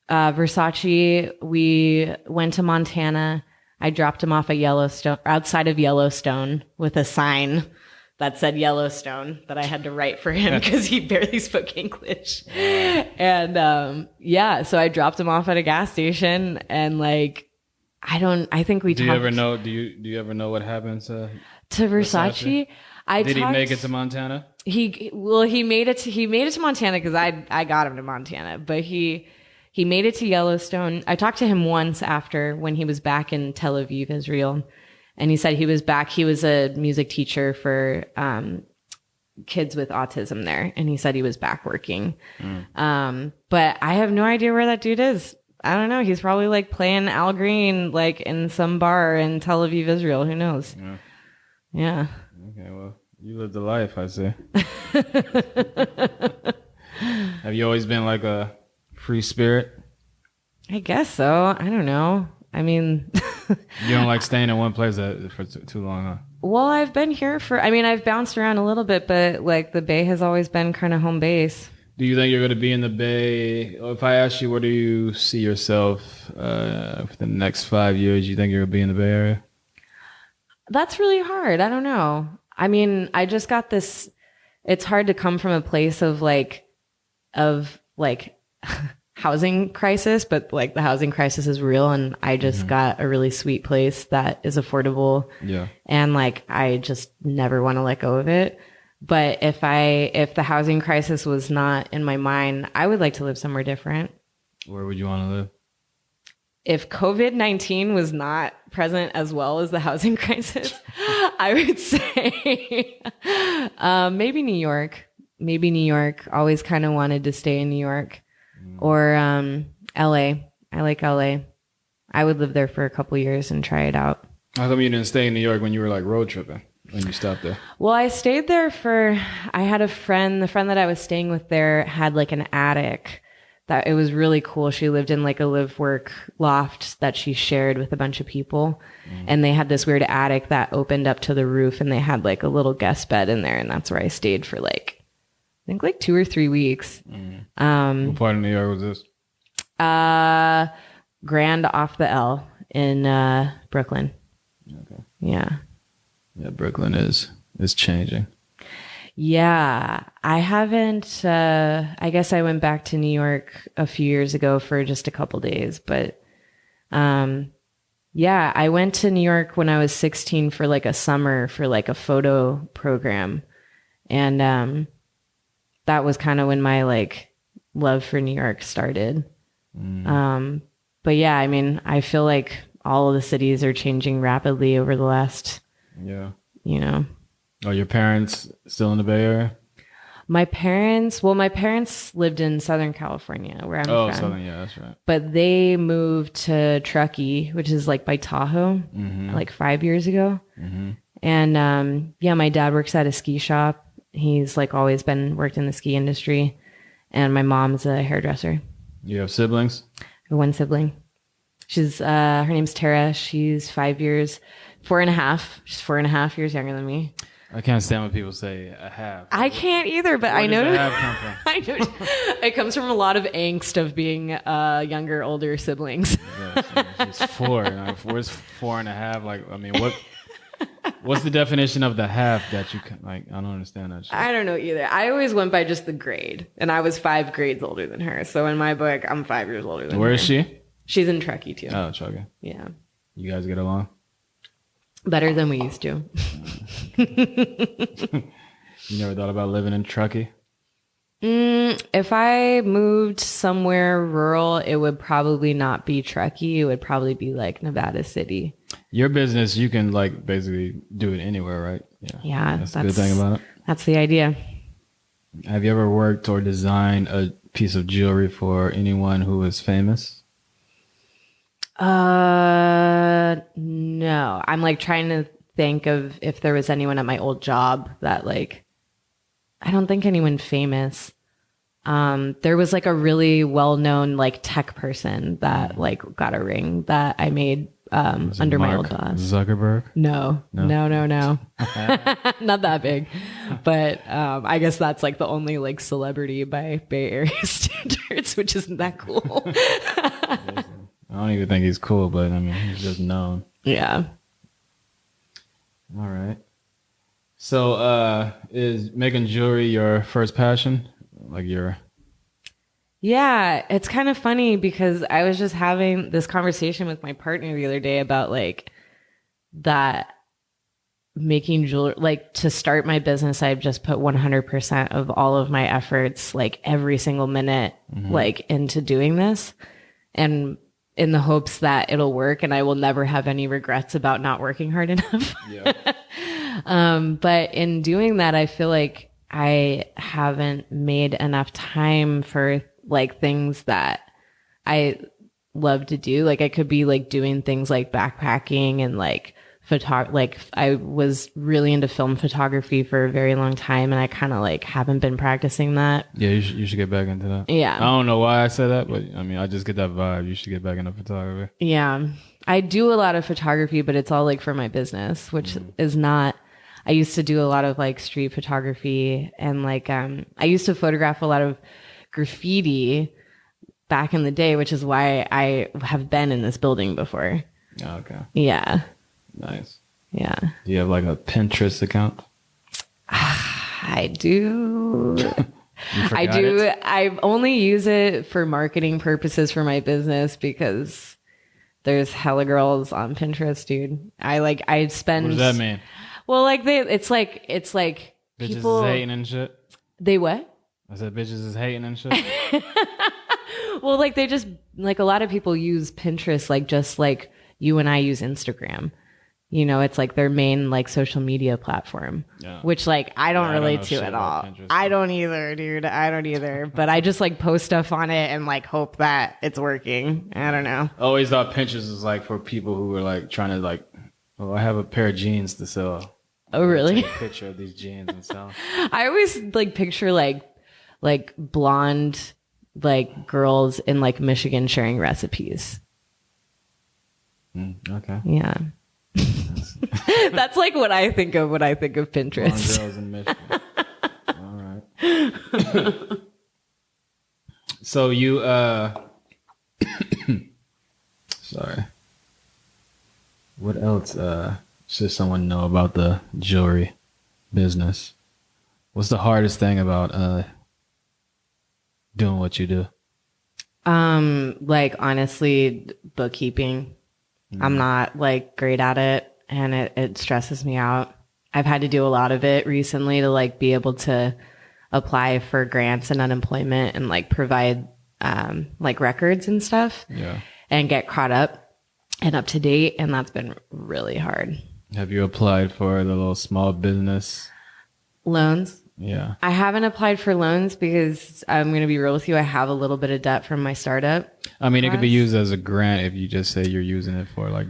Versace, we went to Montana. I dropped him off at Yellowstone, outside of Yellowstone, with a sign that said Yellowstone that I had to write for him because he barely spoke English. And so I dropped him off at a gas station and like, I think we talked. Do you ever know what happened to Versace? Did he make it to Montana? He made it to Montana because I got him to Montana, but he made it to Yellowstone. I talked to him once after when he was back in Tel Aviv, Israel. And he said he was back. He was a music teacher for kids with autism there, and he said he was back working. But I have no idea where that dude is. I don't know. He's probably like playing Al Green like in some bar in Tel Aviv, Israel. Who knows? Yeah. Okay, well, you lived a life, I say. Have you always been like a free spirit? I guess so. I don't know. I mean, you don't like staying in one place for too long, huh? Well, I've been here I've bounced around a little bit, but like the Bay has always been kind of home base. Do you think you're going to be in the Bay? If I ask you, where do you see yourself for the next 5 years? You think you're going to be in the Bay Area? That's really hard. I don't know. I mean, I just got this. It's hard to come from a place of housing crisis, but like the housing crisis is real, and I just got a really sweet place that is affordable. Yeah. And like I just never want to let go of it. But if the housing crisis was not in my mind, I would like to live somewhere different. Where would you want to live? If COVID-19 was not present as well as the housing crisis, I would say maybe New York. Maybe New York. Always kind of wanted to stay in New York. Or LA. I like LA. I would live there for a couple years and try it out. How come you didn't stay in New York when you were like road tripping? When you stopped there? Well, I stayed there I had a friend. The friend that I was staying with there had like an attic that it was really cool. She lived in like a live work loft that she shared with a bunch of people. And they had this weird attic that opened up to the roof, and they had like a little guest bed in there. And that's where I stayed for I think 2 or 3 weeks. What part of New York was this? Grand off the L in Brooklyn. Okay. Yeah. Yeah, Brooklyn is changing. Yeah. I haven't, I guess I went back to New York a few years ago for just a couple days, but, yeah, I went to New York when I was 16 for like a summer for like a photo program. And, that was kind of when my like love for New York started. But yeah, I mean, I feel like all of the cities are changing rapidly over the last, Are your parents still in the Bay Area? My parents lived in Southern California, where I'm from. Oh, Southern, yeah, that's right. But they moved to Truckee, which is like by Tahoe, like 5 years ago. And yeah, my dad works at a ski shop. He's like always worked in the ski industry. And my mom's a hairdresser. You have siblings? I have one sibling. She's her name's Tara. She's 5 years, 4.5. She's 4.5 years younger than me. I can't stand when people say a half. I can't either, but I know. Where does the half come from? I know it comes from a lot of angst of being younger, older siblings. Yeah, she's 4. Where's 4.5? Like, I mean, what's the definition of the half that you can, like? I don't understand that shit. I don't know either. I always went by just the grade, and I was 5 grades older than her. So in my book, I'm 5 years older than her. Where is she? She's in Truckee too. Oh, Truckee. Yeah. You guys get along? Better than we used to. You never thought about living in Truckee? If I moved somewhere rural, it would probably not be Truckee. It would probably be like Nevada City. Your business, you can like basically do it anywhere, right? Yeah. That's the good thing about it. That's the idea. Have you ever worked or designed a piece of jewelry for anyone who is famous? No. I'm like trying to think of if there was anyone at my old job that like, I don't think anyone famous. There was like a really well-known like tech person that like got a ring that I made under my old boss. Zuckerberg? No. Not that big. But I guess that's like the only like celebrity by Bay Area standards, which isn't that cool. I don't even think he's cool, but I mean, he's just known. Yeah. All right. So, is making jewelry your first passion? Like your... Yeah, it's kind of funny because I was just having this conversation with my partner the other day about like that making jewelry, like to start my business, I've just put 100% of all of my efforts, like every single minute, like into doing this. And in the hopes that it'll work and I will never have any regrets about not working hard enough. Yeah. But in doing that, I feel like I haven't made enough time for like things that I love to do. Like I could be like doing things like backpacking and like like I was really into film photography for a very long time, and I kind of like haven't been practicing that. Yeah, you should get back into that. Yeah. I don't know why I said that, but I mean, I just get that vibe. You should get back into photography. Yeah. I do a lot of photography, but it's all like for my business, which is not, I used to do a lot of like street photography, and like, I used to photograph a lot of graffiti back in the day, which is why I have been in this building before. Oh, okay. Yeah. Nice. Yeah. Do you have like a Pinterest account? I do. I do. It? I only use it for marketing purposes for my business because there's hella girls on Pinterest, dude. I spend. What does that mean? Well, like it's like bitches people is hating and shit. They what? I said bitches is hating and shit. Well, like they just like a lot of people use Pinterest like just like you and I use Instagram. You know, it's like their main like social media platform, which like I don't relate to at all. Pinterest, I don't either, dude. I don't either. But I just like post stuff on it and like hope that it's working. I don't know. I always thought Pinterest was like for people who were like trying to like, oh, I have a pair of jeans to sell. Oh, really? Take a picture of these jeans and sell. I always like picture like blonde like girls in like Michigan sharing recipes. Okay. Yeah. That's like what I think of when I think of Pinterest. Girls in Michigan. All right. So you sorry. What else should someone know about the jewelry business? What's the hardest thing about doing what you do? Like honestly, bookkeeping. I'm not like great at it, and it stresses me out. I've had to do a lot of it recently to like be able to apply for grants and unemployment and like provide like records and stuff. Yeah. And get caught up and up to date, and that's been really hard. Have you applied for the little small business loans? Yeah. I haven't applied for loans because I'm going to be real with you. I have a little bit of debt from my startup. I mean, it could be used as a grant if you just say you're using it for like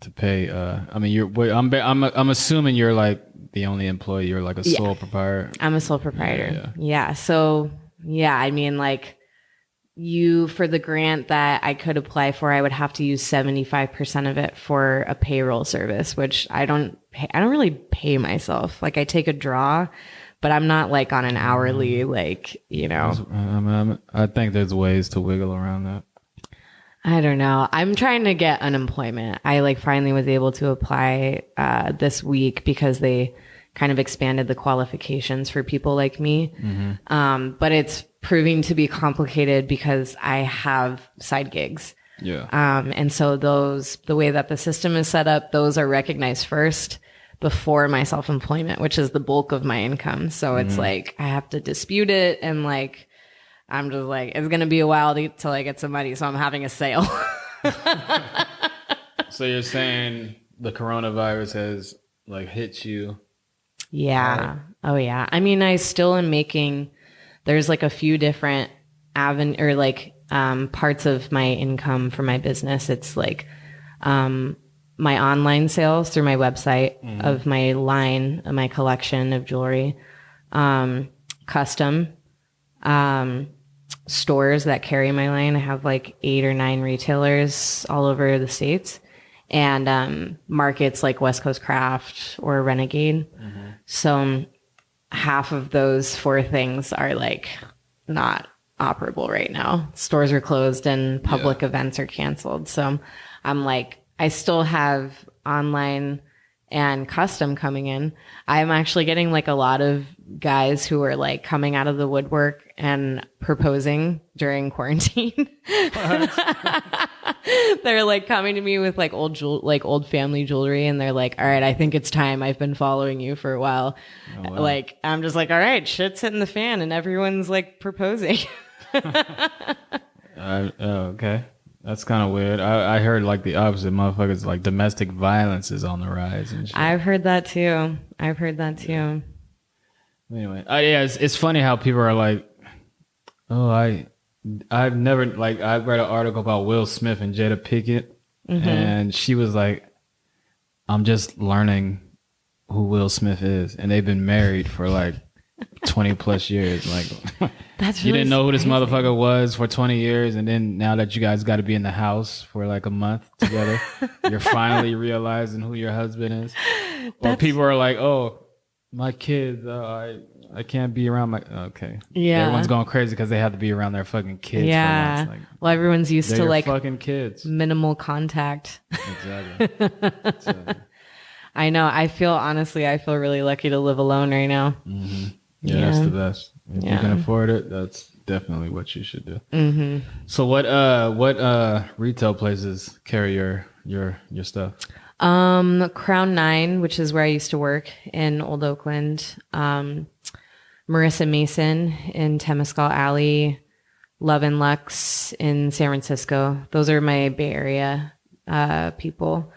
to pay. I mean, I'm assuming you're like the only employee. You're like a sole proprietor. I'm a sole proprietor. Yeah. So yeah, I mean, like for the grant that I could apply for, I would have to use 75% of it for a payroll service, which I don't really pay myself. Like I take a draw, but I'm not like on an hourly, like, you know. I think there's ways to wiggle around that. I don't know. I'm trying to get unemployment. I like finally was able to apply this week because they kind of expanded the qualifications for people like me. Mm-hmm. But it's proving to be complicated because I have side gigs. Yeah. And so the way that the system is set up, those are recognized first before my self-employment, which is the bulk of my income. So it's like I have to dispute it, and like I'm just like it's gonna be a while till I get some money. So I'm having a sale. So you're saying the coronavirus has like hit you? Yeah. Hard? Oh yeah. I mean, I still am making. There's like a few different parts of my income for my business. It's like my online sales through my website of my line, my collection of jewelry, custom, stores that carry my line. I have like 8 or 9 retailers all over the States, and markets like West Coast Craft or Renegade. So half of those 4 things are like not operable right now. Stores are closed and public events are canceled. So I'm like, I still have online and custom coming in. I'm actually getting like a lot of guys who are like coming out of the woodwork and proposing during quarantine. They're like coming to me with like old family jewelry, and they're like, all right, I think it's time. I've been following you for a while. Oh, wow. Like, I'm just like, all right, shit's hitting the fan and everyone's like proposing. Okay. That's kind of weird. I heard like the opposite. Motherfuckers like domestic violence is on the rise and shit. I've heard that too. Anyway, yeah, it's funny how people are like, oh, I've never, like, I read an article about Will Smith and Jada Pinkett, and she was like, I'm just learning who Will Smith is, and they've been married for like 20 plus years. Like, That's you really didn't know who this surprising. motherfucker was for 20 years, and then now that you guys got to be in the house for like a month together, you're finally realizing who your husband is. Or people are like, oh, my kids, I can't be around my. Okay, Yeah. everyone's going crazy because they have to be around their fucking kids. Yeah. For months. Like, Well, everyone's used they're to your like fucking kids. minimal contact. Exactly. I know. I feel really lucky to live alone right now. Yeah, that's the best. If you can Yeah. afford it, that's definitely what you should do. So what retail places carry your stuff? Crown 9, which is where I used to work in Old Oakland. Marissa Mason in Temescal Alley. Love and Lux in San Francisco. Those are my Bay Area people.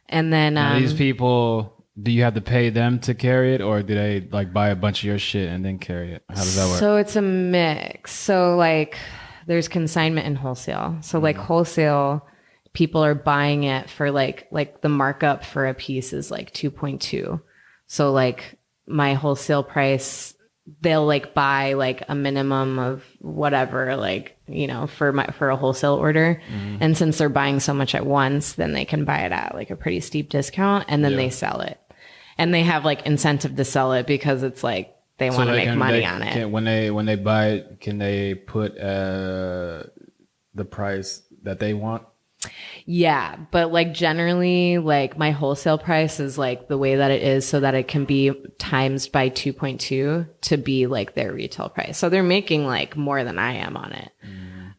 And then Now, these people, do you have to pay them to carry it, or do they like buy a bunch of your shit and then carry it? How does that work? So it's a mix. So like there's consignment and wholesale. So like wholesale, people are buying it for like the markup for a piece is like 2.2. So like my wholesale price, they'll like buy like a minimum of whatever, like, you know, for a wholesale order. And since they're buying so much at once, then they can buy it at like a pretty steep discount, and then they sell it. And they have like incentive to sell it because it's like they want to make money on it. When they buy it, can they put the price that they want? Yeah, but like generally, like my wholesale price is like the way that it is so that it can be times by 2.2 to be like their retail price. So they're making like more than I am on it.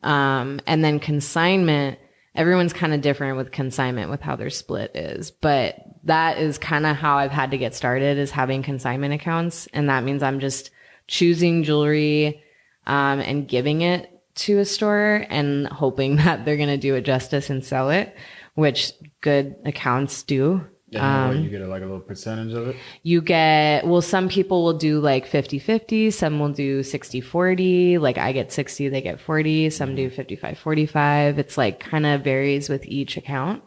And then consignment, everyone's kind of different with consignment with how their split is, but that is kind of how I've had to get started, is having consignment accounts. And that means I'm just choosing jewelry, and giving it to a store and hoping that they're going to do it justice and sell it, which good accounts do. Yeah, you get like a little percentage of it. You get, well, some people will do like 50-50, some will do 60-40. Like I get 60, they get 40. Some do 55-45. It's like kind of varies with each account.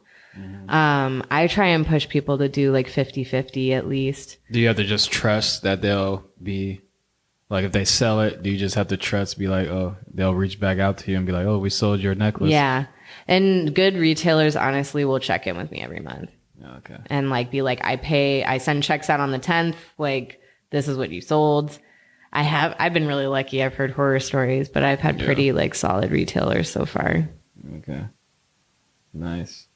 I try and push people to do like 50-50 at least. Do you have to just trust that they'll be, like, if they sell it, do you just have to trust, be like, oh, they'll reach back out to you and be like, oh, we sold your necklace? Yeah. And good retailers honestly will check in with me every month. Okay. And like be like, I send checks out on the 10th. Like, this is what you sold. I've been really lucky. I've heard horror stories, but I've had pretty like solid retailers so far. Okay. Nice.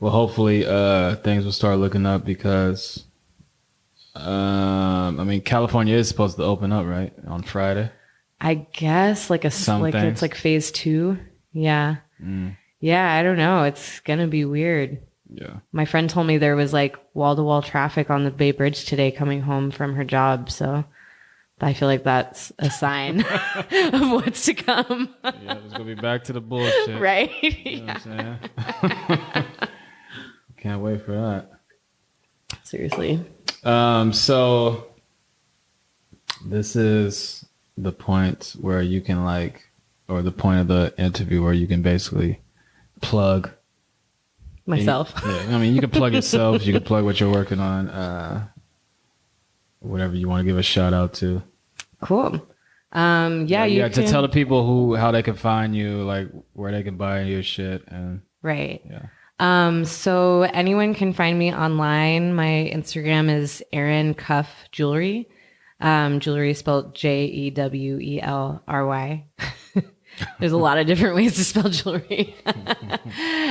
Well, hopefully, things will start looking up because, I mean, California is supposed to open up, right? On Friday. I guess like it's like phase 2. Yeah. Yeah. I don't know. It's going to be weird. Yeah. My friend told me there was like wall-to-wall traffic on the Bay Bridge today coming home from her job. So I feel like that's a sign of what's to come. Yeah, it's going to be back to the bullshit. Right? You know what I'm saying? Can't wait for that. Seriously. So this is the point where you can like, or the point of the interview where you can basically plug Myself. Yeah, I mean, you can plug yourself. You can plug what you're working on. Whatever you want to give a shout out to. Cool. Yeah, you can to tell the people how they can find you, like where they can buy your shit, and right. Yeah. So anyone can find me online. My Instagram is Erin Cuff Jewelry. Jewelry is spelled Jewelry. There's a lot of different ways to spell jewelry.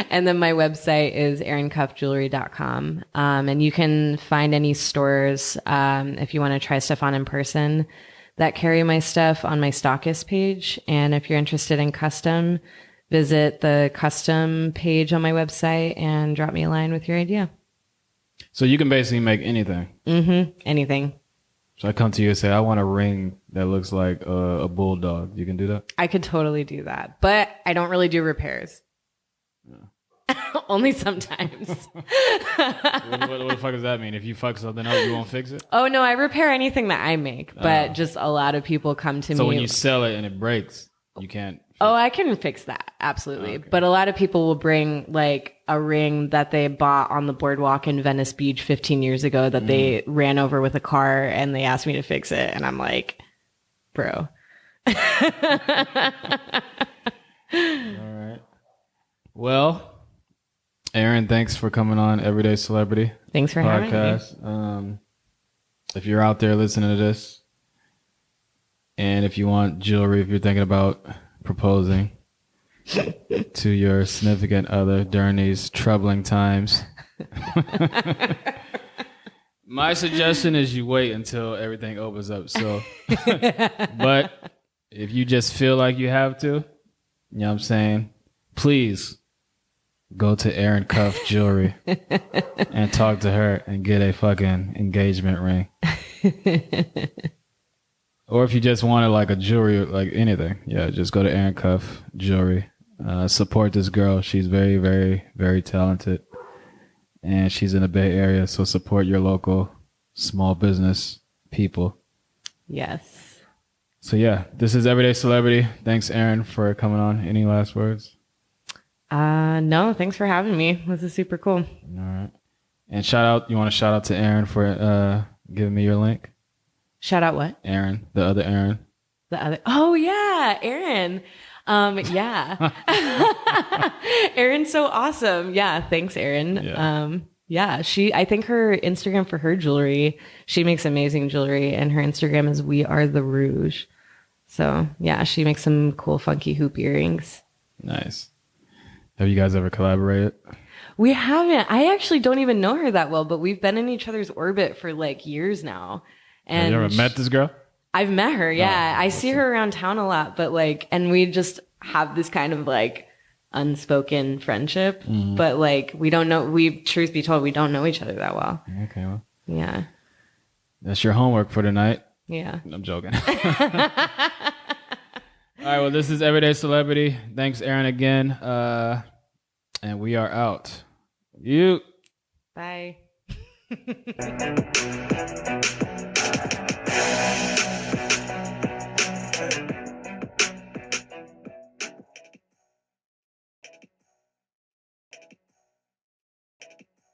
And then my website is erincuffjewelry.com. And you can find any stores, if you want to try stuff on in person, that carry my stuff on my stockist page. And if you're interested in custom, visit the custom page on my website and drop me a line with your idea. So you can basically make anything. Anything. So I come to you and say, I want a ring that looks like a bulldog. You can do that? I could totally do that, but I don't really do repairs. Only sometimes. What the fuck does that mean? If you fuck something up, you won't fix it? Oh, no, I repair anything that I make. But just a lot of people come to me. So when you sell it and it breaks, you can't... Oh, I can fix that. Absolutely. Okay. But a lot of people will bring like a ring that they bought on the boardwalk in Venice Beach 15 years ago that they ran over with a car and they asked me to fix it. And I'm like, bro. All right. Well, Erin, thanks for coming on Everyday Celebrity. Thanks for podcast. having me. If you're out there listening to this, and if you want jewelry, if you're thinking about proposing to your significant other during these troubling times, my suggestion is you wait until everything opens up. So, but if you just feel like you have to, you know what I'm saying, please go to Erin Cuff Jewelry and talk to her and get a fucking engagement ring. Or if you just wanted like a jewelry, like anything, yeah, just go to Erin Cuff Jewelry. Support this girl. She's very, very, very talented. And she's in the Bay Area, so support your local small business people. Yes. So yeah, this is Everyday Celebrity. Thanks, Erin, for coming on. Any last words? No, thanks for having me. This is super cool. All right. And you want to shout out to Erin for giving me your link? Shout out what? Erin, the other Erin. Oh yeah, Erin. Yeah. Erin's so awesome. Yeah, thanks, Erin. Yeah. I think her Instagram for her jewelry, she makes amazing jewelry, and her Instagram is We Are the Rouge. So yeah, she makes some cool, funky hoop earrings. Nice. Have you guys ever collaborated? We haven't. I actually don't even know her that well, but we've been in each other's orbit for like years now. And have you ever met this girl? I've met her, yeah. I see her around town a lot, but like, and we just have this kind of like unspoken friendship, but like, truth be told, we don't know each other that well. Okay, well. Yeah. That's your homework for tonight. Yeah. I'm joking. All right, well, this is Everyday Celebrity. Thanks, Erin, again. And we are out. Bye.